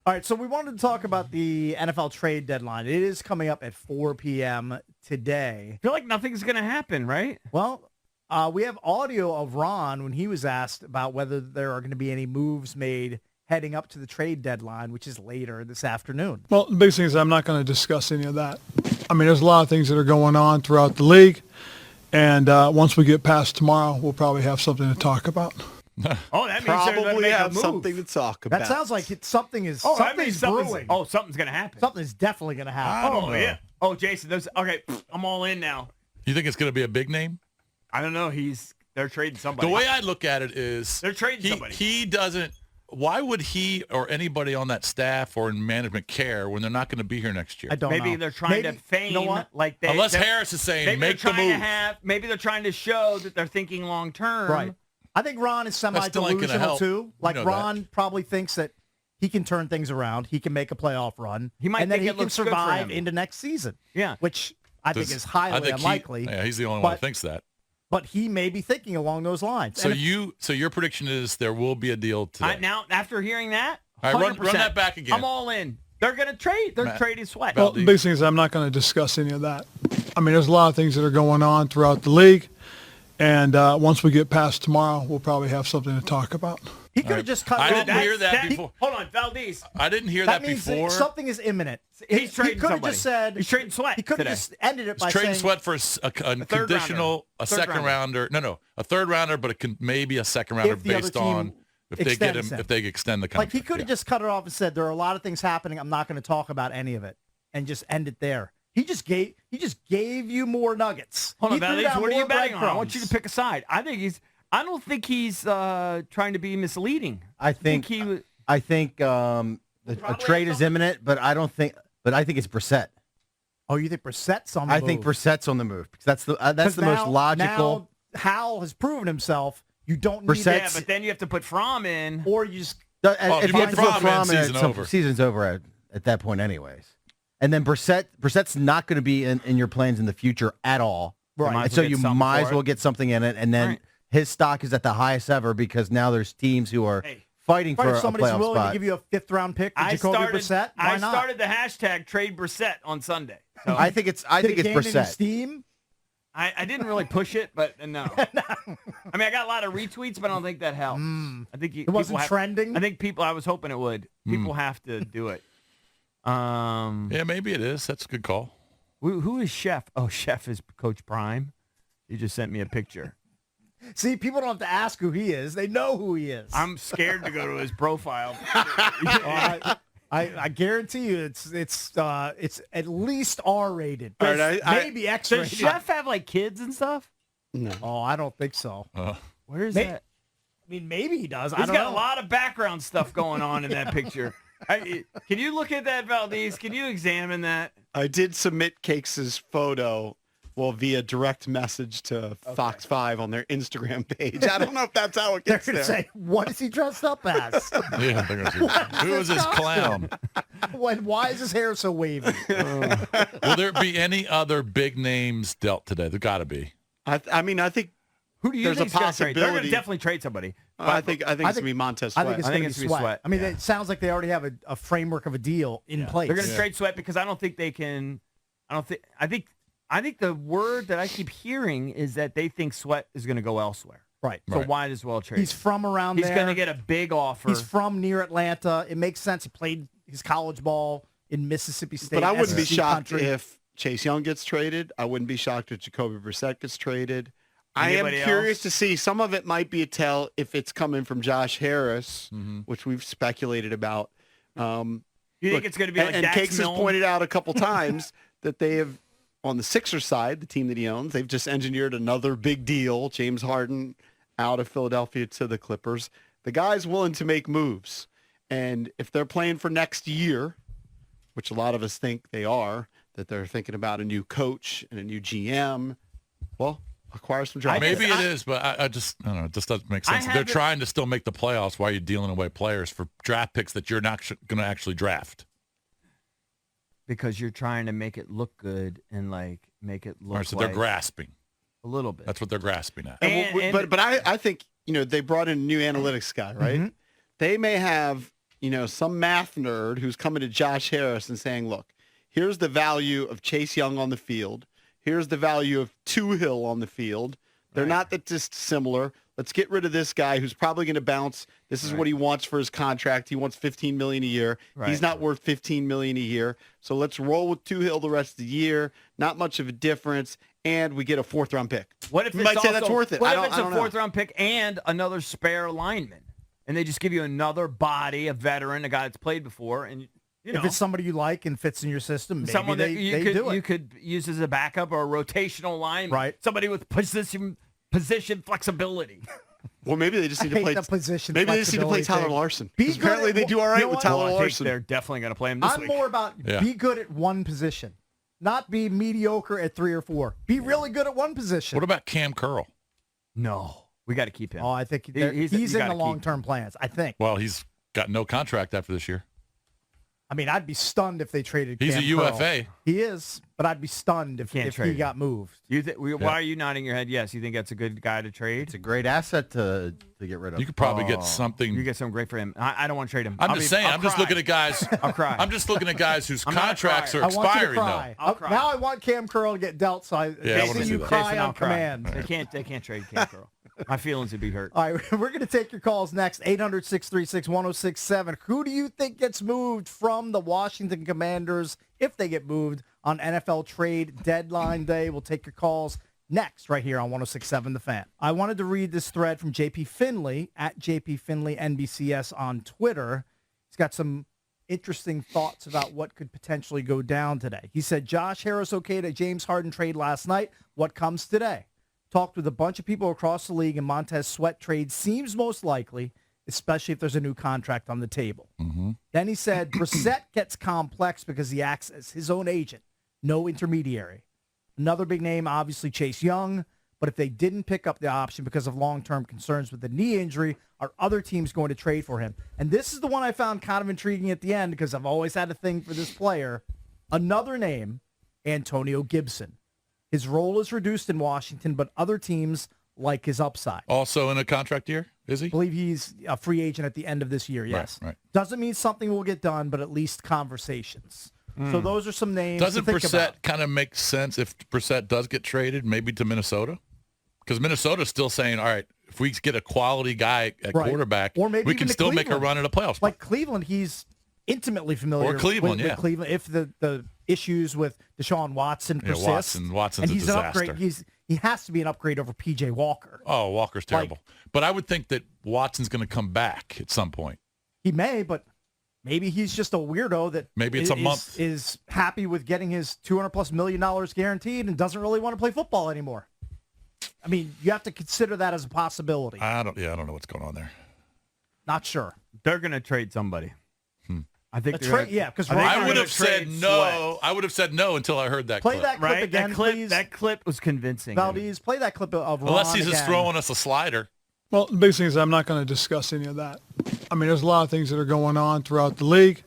All right, so we wanted to talk about the NFL trade deadline. It is coming up at 4 p.m. today. I feel like nothing's going to happen, right? Well, we have audio of Ron when he was asked about whether there are going to be any moves made heading up to the trade deadline, which is later this afternoon. Well, the biggest thing is I'm not going to discuss any of that. I mean, there's a lot of things that are going on throughout the league, and once we get past tomorrow, we'll probably have something to talk about. Oh, that means they're going to Probably make a have move. something to talk about. That sounds like something is that means something's brewing. something's going to happen. Something's definitely going to happen. Oh, yeah. Oh, Jason, okay, I'm all in now. You think it's going to be a big name? I don't know. They're trading somebody. The way I look at it is They're trading somebody. He doesn't. Why would he or anybody on that staff or in management care when they're not going to be here next year? I don't Maybe know. they're trying to feign, you know what? like Unless Harris is saying, make the move. Maybe they're trying to show that they're thinking long term. Right. I think Ron is still ain't gonna semi-delusional, help. too. Like, know Ron probably thinks that he can turn things around. He can make a playoff run. He might and then think he it can looks good for survive him. into next season. Yeah. Which I think is highly unlikely. He's the only one who thinks that. But he may be thinking along those lines. So And your prediction is there will be a deal today. Now, after hearing that, All right, 100%, run that back again. I'm all in. They're going to trade. They're Matt. trading Sweat. Well, the biggest thing is I'm not going to discuss any of that. I mean, there's a lot of things that are going on throughout the league, and once we get past tomorrow, we'll probably have something to talk about. he could have just cut I it off. didn't hear that before. Hold on, Valdez. I didn't hear That that means before. something is imminent. He's trading He could have somebody. just said He's trading Sweat He could have today. just ended it by He's trading saying Sweat for a conditional, a third second rounder. No, a third rounder, but it can maybe a second rounder If the other based team on if they get him, extends him. if they extend the contract. Like, he could have just cut it off and said, there are a lot of things happening. I'm not going to talk about any of it, and just end it there. He just gave you more nuggets. Hold on, He threw Valdez. down What are you more betting on? I want you to breadcrumbs. pick a side. I don't think he's trying to be misleading. I think a trade is imminent, but I think it's Brissett. Oh, you think Brissett's on the I move? think Brissett's on the move because that's the most logical. Now Hal has proven himself. You don't need Brissett- Yeah, but then you have to put Fromm in. or you just If you have to put Fromm in, Fromm in, season over. season's over at that point, anyways. And then Brissett's not going to be in your plans in the future at all. Right. Might And as so well you get something might for as well it. get something in it, and then Right. his stock is at the highest ever because now there's teams who are fighting for if a somebody's playoff willing spot. to give you a 5th-round pick to I Jacoby started Brissett, why I not? started the hashtag trade Brissett on Sunday. So I think it's Did it gain any Brissett. steam? I didn't really push it, but no. I mean, I got a lot of retweets, but I don't think that helps. I think It wasn't trending? I think people. I was hoping it would. People have to do it. Yeah, maybe it is. That's a good call. Who is Chef? Oh, Chef is Coach Prime. He just sent me a picture. See, people don't have to ask who he is. They know who he is. I'm scared to go to his profile. I guarantee you it's at least R-rated. All right, Maybe Does X-rated. Chef have like kids and stuff? No. Oh, I don't think so. Where is May- that? I mean, maybe he does. I He's don't got know. a lot of background stuff going on in that picture. Can you look at that, Valdez? Can you examine that? I did submit Cakes' photo, via direct message to Fox 5 on their Instagram page. I don't know if that's how it They're gets going to there. say, what is he dressed up as? Yeah, who is this clown? Why is his hair so wavy? Will there be any other big names dealt today? There got to be. I think Who do you There's a think's gonna trade? They're going to possibility. definitely trade somebody. I think it's going to be Montez I Sweat. think it's I going think to it's be gonna be Sweat. Sweat. I mean, Yeah. it sounds like they already have a framework of a deal in place. They're going to trade Sweat because I don't think they can. I think the word that I keep hearing is that they think Sweat is going to go elsewhere. Right. So Right. why as well trade? He's from around He's there. going to get a big offer. He's from near Atlanta. It makes sense. He played his college ball in Mississippi State. But I wouldn't be SEC shocked country. if Chase Young gets traded. I wouldn't be shocked if Jacoby Brissett gets traded. I am Anybody curious else? to see. Some of it might be a tell if it's coming from Josh Harris, which we've speculated about. you think it's going to be like and Dax Cakes has Milne? pointed out a couple times that they have, on the Sixers side, the team that he owns, they've just engineered another big deal. James Harden out of Philadelphia to the Clippers. The guy's willing to make moves. And if they're playing for next year, which a lot of us think they are, that they're thinking about a new coach and a new GM, well, acquire some draft Maybe picks. it is, but I just don't know. It just doesn't make sense. have They're it- trying to still make the playoffs while you're dealing away players for draft picks that you're not going to actually draft. Because you're trying to make it look good and make it look All right, so like they're grasping. a little bit. That's what they're grasping at. And- But I think, they brought in a new analytics guy, right? They may have some math nerd who's coming to Josh Harris and saying, look, here's the value of Chase Young on the field. Here's the value of Hill on the field. They're not that dissimilar. Let's get rid of this guy who's probably going to bounce. This is what he wants for his contract. He wants $15 million a year. Right. He's not worth $15 million a year. So let's roll with Hill the rest of the year. Not much of a difference, and we get a 4th-round pick. What if You it's might say also, that's worth it. What I if it's don't a know. 4th-round pick and another spare lineman, and they just give you another body, a veteran, a guy that's played before, and If it's somebody you like and fits in your system, maybe someone that they do it. you could use as a backup or a rotational lineman, Right. Somebody with position flexibility. Well, maybe they just need to hate play the position Maybe they just need to play flexibility Tyler thing. Larson. Be 'Cause good apparently at- they do all you right know with what? Tyler Well, I think Larson. they're definitely going to play him this I'm week. more about be good at one position, not be mediocre at 3 or 4. Be really good at one position. What about Cam Curl? No, we got to keep him. Oh, I think He's- he's you in gotta the keep long-term plans. I think. Well, he's got no contract after this year. I mean, I'd be stunned if they traded. He's Cam a UFA. Curl. He is, but I'd be stunned if Can't he trade him. got moved. Why are you nodding your head? Yes, you think that's a good guy to trade? It's a great asset to get rid of. You could probably get something. You get something great for him. I don't want to trade him. I'm just saying. I'm just looking at guys. I'll cry. I'm just looking at guys whose I'm not contracts are crying. I want you to expiring though. cry. I'll cry. Now I want Cam Curl to get dealt, so I Yeah, I see wanna see you that. cry Jason, on I'll cry. command. They can't trade Cam Curl. My feelings would be hurt. All right, we're going to take your calls next. 800-636-1067. Who do you think gets moved from the Washington Commanders if they get moved on NFL trade deadline day? We'll take your calls next right here on 106.7 The Fan. I wanted to read this thread from JP Finley at JP Finley NBCS on Twitter. He's got some interesting thoughts about what could potentially go down today. He said, Josh Harris okayed a James Harden trade last night. What comes today? Talked with a bunch of people across the league, and Montez Sweat trade seems most likely, especially if there's a new contract on the table. Then he said, Brissett gets complex because he acts as his own agent, no intermediary. Another big name, obviously Chase Young, but if they didn't pick up the option because of long-term concerns with the knee injury, are other teams going to trade for him? And this is the one I found kind of intriguing at the end because I've always had a thing for this player. Another name, Antonio Gibson. His role is reduced in Washington, but other teams like his upside. Also in a contract year, is he? I believe he's a free agent at the end of this year, yes. Right. Doesn't mean something will get done, but at least conversations. So those are some names Doesn't to think Brissett about. kind of make sense if Brissett does get traded, maybe to Minnesota? Because Minnesota's still saying, all right, if we get a quality guy at Right. quarterback, Or maybe we even can to still make a Cleveland. run at a playoff spot. Like Cleveland, he's intimately familiar Or Cleveland, with yeah. Cleveland. If the issues with Deshaun Watson Yeah, persist. Watson's and he's a an disaster. upgrade. He has to be an upgrade over P.J. Walker. Oh, Walker's terrible. But I would think that Watson's going to come back at some point. He may, but maybe he's just a weirdo that Maybe it's a month. is happy with getting his $200+ million guaranteed and doesn't really want to play football anymore. I mean, you have to consider that as a possibility. I don't know what's going on there. Not sure. They're going to trade somebody. I think they're gonna- Yeah, because I think I they're would gonna have said trade no. I would have said no until I heard that play clip. that clip right. again, that clip, please. That clip was convincing. Valdez, play that clip of Ron Unless he's just again. throwing us a slider. Well, the biggest thing is I'm not going to discuss any of that. I mean, there's a lot of things that are going on throughout the league.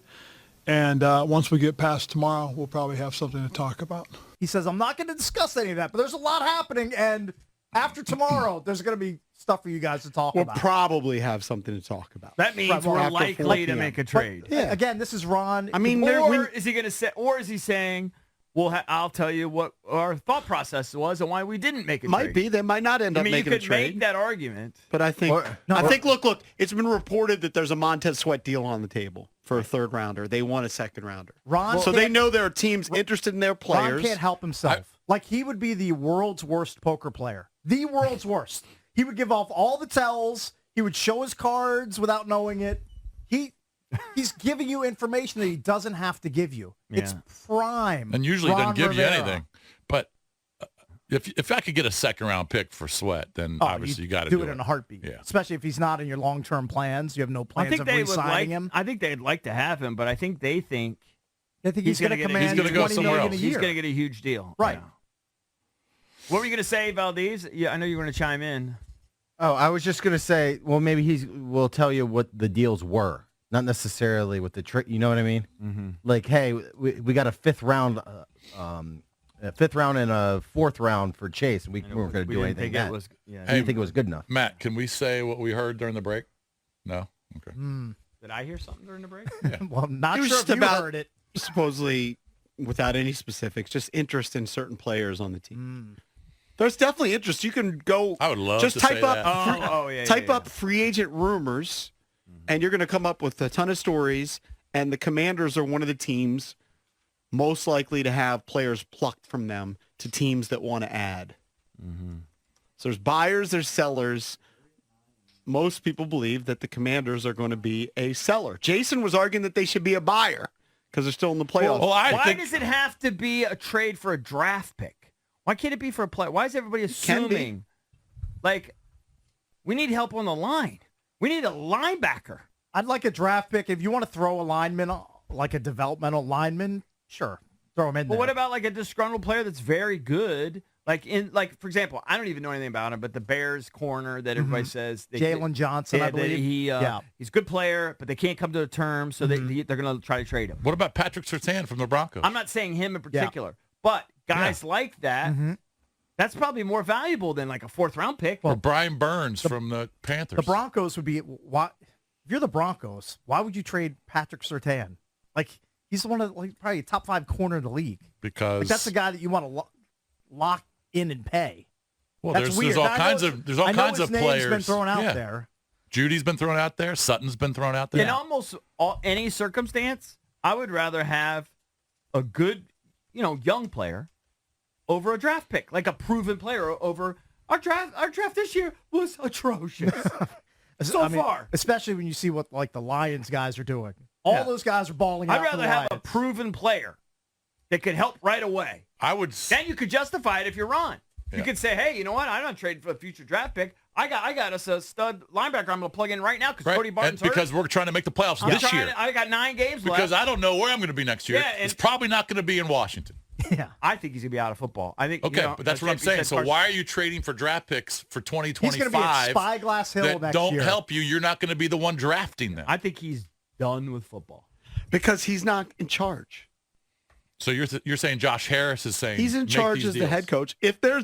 And once we get past tomorrow, we'll probably have something to talk about. He says, I'm not going to discuss any of that, but there's a lot happening, and after tomorrow, there's going to be stuff for you guys to talk We'll about. probably have something to talk about. That means Right, well, we're after 4 likely to p.m. make a But, trade. again, this is Ron. I mean, Or is he going to say? Or is he saying, "Well, I'll tell you what our thought process was and why we didn't make a Might trade." be. They might not end I up mean, you making a could trade. make that argument. But I think, look, it's been reported that there's a Montez Sweat deal on the table for a third rounder. They want a second rounder. Ron So they can't- know there are teams interested in their Ron players. can't help himself. Like, he would be the world's worst poker player. The world's worst. He would give off all the tells. He would show his cards without knowing it. He's giving you information that he doesn't have to give you. It's Yeah. prime. And usually Ron doesn't give Rivera. you anything. But if I could get a second round pick for Sweat, then Oh, obviously you got to do it in a heartbeat. Yeah. Especially if he's not in your long-term plans. You have no I plans think of they would re-signing like. him. I think they'd like to have him, but I think they think I think he's going to gonna get a- command he's gonna go $20 somewhere million else. a year. he's going to get a huge deal. Right. Yeah. What were you going to say, Valdez? Yeah, I know you were going to chime in. Oh, I was just going to say, well, maybe will tell you what the deals were, not necessarily what the trick. You know what I mean? Mm-hmm. Like, hey, we got a fifth round and a fourth round for Chase, and we weren't going to do anything. Think That. it was, yeah. I didn't think it was good enough. Matt, can we say what we heard during the break? No? Okay. Did I hear something during the break? Well, not It was sure just if you about- heard it. Supposedly, without any specifics, just interest in certain players on the team. There's definitely interest. You can go. I would love just to type say up. that. Type up free agent rumors, and you're going to come up with a ton of stories. And the Commanders are one of the teams most likely to have players plucked from them to teams that want to add. So there's buyers, there's sellers. Most people believe that the Commanders are going to be a seller. Jason was arguing that they should be a buyer because they're still in the playoffs. Well, I Why think does it have to be a trade for a draft pick? Why can't it be for a player? Why is everybody Can be. assuming, like, we need help on the line? We need a linebacker. I'd like a draft pick. If you want to throw a lineman, like a developmental lineman, sure, throw him in But there. what about like a disgruntled player that's very good? Like for example, I don't even know anything about him, but the Bears corner that everybody says Jalen Johnson, I that believe. he's a good player, but they can't come to a term, so they're going to try to trade him. What about Patrick Surtain from the Broncos? I'm not saying him in particular, but guys like that, that's probably more valuable than like a 4th round pick. or Brian Burns from the Panthers. The Broncos would be why. If you're the Broncos, why would you trade Patrick Surtain? Like he's one of probably a top 5 corner in the league. because Like that's the guy that you want to lock in and pay. well, That's there's weird. all Now, kinds I know his of name's players. been thrown out Yeah. there. Judy's been thrown out there. Sutton's been thrown out there. In almost any circumstance, I would rather have a good, young player over a draft pick, like a proven player over our draft. Our draft this year was atrocious. Far. Especially when you see what like the Lions guys are doing. All those guys are balling out. I'd for the rather have a Lions. proven player that could help right away. I would. Then you could justify it if you're Ron. You Yeah. could say, hey, you know what? I'm not trading for a future draft pick. I got us a stud linebacker I'm going to plug in right now because Right? Cody Barton's And hurt. because we're trying to make the playoffs I'm this trying year. to- I got 9 games left. Because I don't know where I'm going to be next year. Yeah, and- It's probably not going to be in Washington. Yeah. I think he's going to be out of football. I think. Okay, but that's what I'm saying. So Carson- why are you trading for draft picks for He's going to be 2025 at Spyglass Hill that next don't year. help you? You're not going to be the one drafting them. I think he's done with football. Because he's not in charge. So you're saying Josh Harris is saying He's in make charge these as the deals. head coach. If there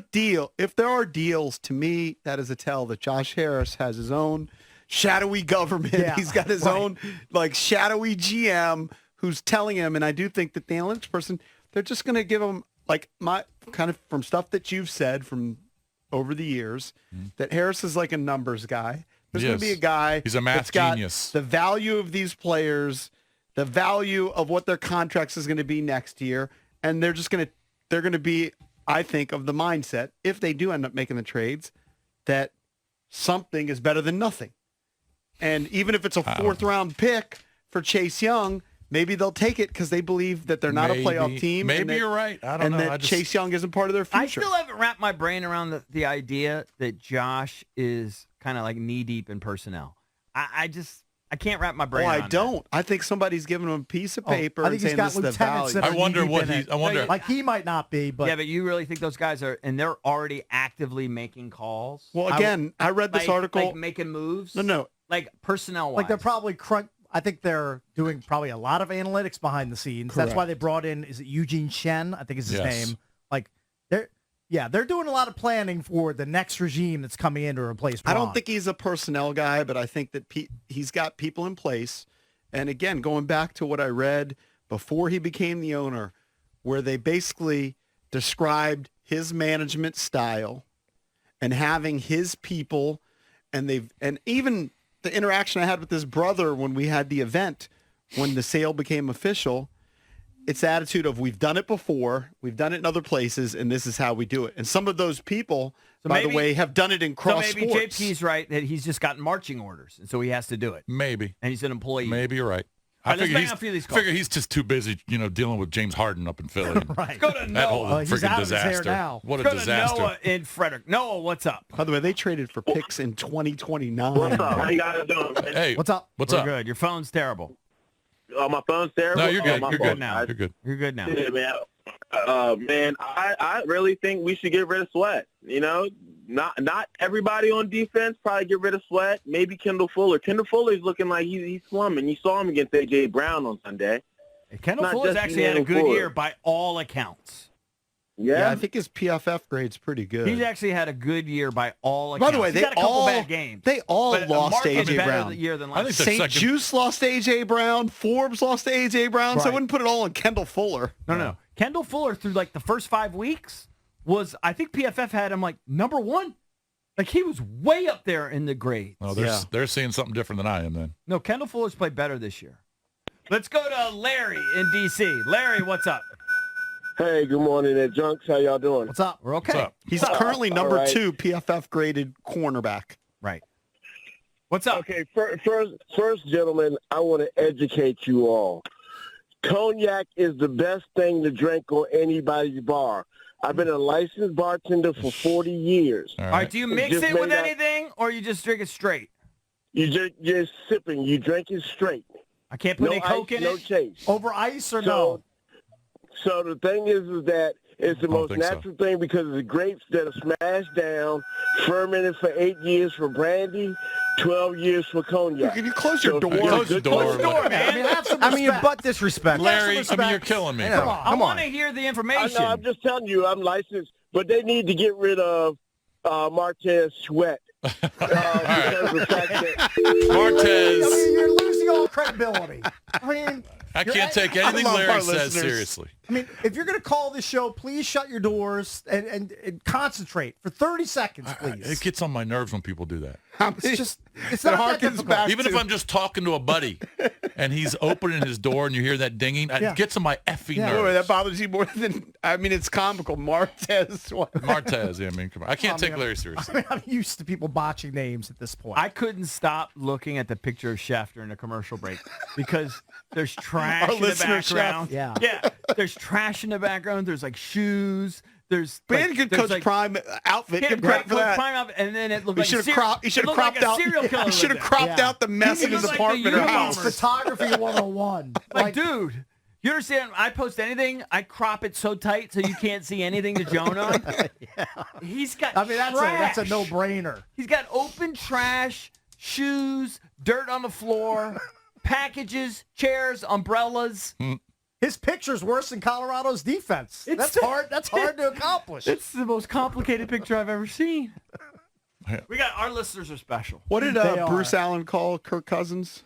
are deals, to me, that is a tell that Josh Harris has his own shadowy government. Yeah, He's got his own like shadowy GM who's telling him. And I do think that the analytics person, they're just going to give him like my kind of from stuff that you've said from over the years that Harris is like a numbers guy. There's going to be Yes. a guy. He's a math that's got genius. The value of these players, the value of what their contracts is going to be next year, and they're going to be, I think, of the mindset if they do end up making the trades that something is better than nothing. And even if it's a 4th round pick for Chase Young, maybe they'll take it because they believe that they're not a playoff team. Maybe and that, you're right. I don't and know. that Chase Young isn't part of their I future. still haven't wrapped my brain around the idea that Josh is kind of like knee deep in personnel. I can't wrap my brain around I don't. I think somebody's giving him a piece of paper I and think he's saying got this is the lieutenants value. that I are wonder knee-deep what in he's. it. I wonder. Like he might not be, but Yeah, but you really think those guys are, and they're already actively making calls? Well, again, I read this article. Like making moves? No. Like personnel-wise. like they're probably I think they're doing probably a lot of analytics behind the scenes. That's why they brought in, is it Eugene Shen? I think is his Yes. name. Like they're doing a lot of planning for the next regime that's coming in to replace I Braun. don't think he's a personnel guy, but I think that he's got people in place. And again, going back to what I read before he became the owner, where they basically described his management style and having his people, and even the interaction I had with his brother when we had the event, when the sale became official, it's the attitude of we've done it before, we've done it in other places, and this is how we do it. And some of those people, by the way, have done it in cross So maybe sports. JP's right that he's just gotten marching orders, and so he has to do it. Maybe. And he's an employee. Maybe you're right. All right, let's figure bang he's, on a few of these calls. figure he's just too busy, dealing with James Harden up in Philly. Right. Go to That whole Noah. he's freaking out of his hair disaster. now. What a Go to disaster. Noah in Frederick. Noah, what's up? By the way, they traded for picks in 2029. What's up? How you guys doing? Man? Hey, What's up? What's We're up? good. Your phone's terrible. Oh, my phone's terrible. No, you're good. Oh, my You're fault. good now. You're good. You're good now. Yeah, man. Man, I really think we should get rid of Sweat. Not everybody on defense. Probably get rid of Sweat. Maybe Kendall Fuller. Kendall Fuller's looking like he's slumming. You saw him against A.J. Brown on Sunday. Kendall Not Fuller's just actually had a Kendall good Fuller. year by all accounts. Yeah, I think his PFF grade's pretty good. He's actually had a good year by all accounts. By the way, He's they had a couple all bad games. They all but lost to markedly AJ better Brown. year than I last think year. the St. second- Juice lost to AJ Brown. Forbes lost to AJ Brown. So I Right. wouldn't put it all on Kendall Fuller. No. Kendall Fuller through like the first 5 weeks was, I think PFF had him like number 1. Like he was way up there in the grades. Oh, they're seeing something different than I am then. No, Kendall Fuller's played better this year. Let's go to Larry in D.C. Larry, what's up? Hey, good morning, there, Junks. How y'all doing? What's up? We're okay. What's up? He's currently All number right. 2 PFF graded cornerback. Right. What's up? Okay, first, gentlemen, I want to educate you all. Cognac is the best thing to drink on anybody's bar. I've been a licensed bartender for 40 years. All All right. right, do you It's mix just it with made out- anything or you just drink it straight? You just sipping. You drink it straight. I can't put No any Coke ice, in no it? chase. Over ice or So, no? so the thing is that it's the I don't most think so. natural thing because of the grapes that are smashed down, fermented for 8 years for brandy, 12 years for cognac. Can you close your So door? if you Close the good door. Close the door, I mean, man. have some I mean, you're respect. butt disrespectful. Larry, Have some I mean, you're respect. killing me. I know. Come on. I Come want on. to hear the I information. know, I'm just telling you, I'm licensed, but they need to get rid of Marquez Sweat. Because of the fact that I Martez, mean, you're losing all credibility. I mean, I you're- can't take anything love Larry our says listeners. seriously. I mean, if you're going to call this show, please shut your doors and concentrate for 30 seconds, please. It gets on my nerves when people do that. It's just, it's It not that harkens difficult. back Even if I'm just talking to a buddy and he's opening his door and you hear that dinging, Yeah. it gets on my effing Yeah. Boy, that nerves. bothers you more than, I mean, it's comical. Martez. What? Martez, I mean, come on. I can't take man. Larry seriously. I mean, I'm used to people botching names at this point. I couldn't stop looking at the picture of Chef during the commercial break because there's trash Our in the listener, Chef. background. Yeah. Yeah. There's trash in the background. There's like shoes. There's Man, like, good there's, Coach like, Prime outfit. yeah, Give great credit for Coach that. Prime outfit, and then it looked He like should have cropped. He should have cropped like out. a serial killer. He should have lived cropped Yeah. out the mess He in his looked like the apartment or uniform. house. Photography 101. there. Like, dude, you understand? I post anything, I crop it so tight so you can't see anything to Joan on. He's got. I mean, that's a trash. no-brainer. He's got open trash, shoes, dirt on the floor, packages, chairs, umbrellas. His picture's worse than Colorado's defense. It's- That's hard to accomplish. It's the most complicated picture I've ever seen. We got our listeners are special. What did They Bruce are. Allen call Kirk Cousins?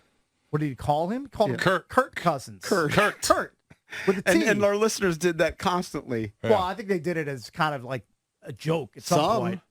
What did he call him? He called him Kurt. Kurt Cousins. Kurt. With a T. And our listeners did that constantly. Well, I think they did it as kind of like a joke at some Some. point.